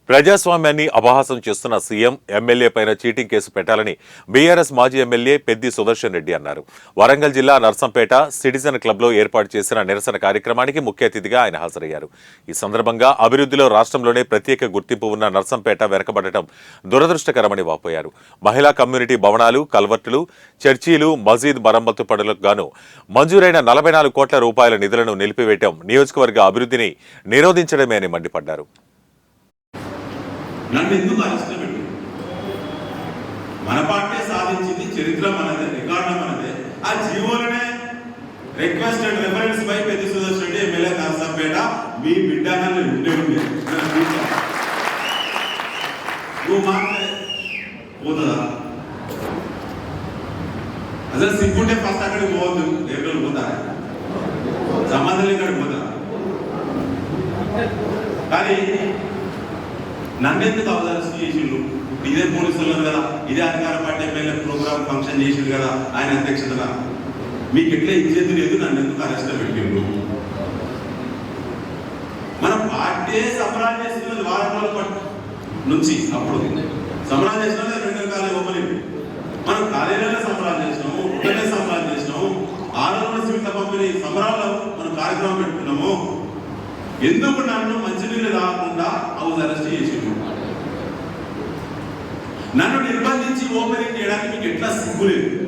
ప్రజాస్వామ్యాన్ని అపహాసం చేస్తున్న CM MLA పైన చీటింగ్ కేసు పెట్టాలని బీఆర్ఎస్ మాజీ ఎమ్మెల్యే పెద్ది సుదర్శన్ రెడ్డి అన్నారు. వరంగల్ జిల్లా నర్సంపేట సిటిజన్ క్లబ్లో ఏర్పాటు చేసిన నిరసన కార్యక్రమానికి ముఖ్య అతిథిగా ఆయన హాజరయ్యారు. ఈ సందర్భంగా అభివృద్ధిలో రాష్ట్రంలోనే ప్రత్యేక గుర్తింపు ఉన్న నర్సంపేట వెనకబడటం దురదృష్టకరమని వాపోయారు. మహిళా కమ్యూనిటీ భవనాలు, కల్వర్టులు, చర్చీలు, మసీద్ మరమ్మతు పనులకు గాను మంజూరైన 44 కోట్ల రూపాయల నిధులను నిలిపివేయడం నియోజకవర్గ అభివృద్ధిని నిరోధించడమే అని మండిపడ్డారు. నన్ను ఎందుకు అరెస్ట్ పెట్టు? మన పార్టీ సాధించింది, చరిత్ర మనదే, రికార్డు మనదే. ఆ జీవోలనే requested reference by Peddi Sudarshan Reddy MLA Narsampet మీ బిడ్డ నన్ను ఉండే నువ్వు మాట్లాడే పోతుందా? అసలు సిగ్గుంటే ఫస్ట్ అక్కడికి పోవద్దు. రేపు పోతారా? సంబంధం ఇక్కడికి పోతారా? కానీ నన్నెందుకు అవసరం చేసిండు? ఇదే పోలీసులు కదా, ఇదే అధికార పార్టీ ఎమ్మెల్యే ప్రోగ్రామ్ ఫంక్షన్ చేసిండు కదా ఆయన అధ్యక్షతగా. మీకు ఎట్లా ఇచ్చేది లేదు, నన్ను ఎందుకు అరెస్ట్ పెట్టిండు? మన పార్టీ సంబరాలు చేస్తున్నది వారం రోజుల నుంచి. అప్పుడు సంబరాలు చేసినా 2 కాలేజీ ఓపెనింగ్, మనం కాలేజీలోనే సంబరాలు చేసినాము, ఒకటే సంబరాలు చేసినాము. 6 రోజుల సీట్ల పంపిణీ సంబరాల్లో మనం కార్యక్రమం పెట్టుకున్నాము. ఎందుకు నన్ను మంచినీళ్ళు రాకుండా హౌస్ అరెస్ట్ చేసిండు? నన్ను నిర్బంధించి ఓపెనింగ్ చేయడానికి మీకు ఎట్లా సిగ్గు లేదు?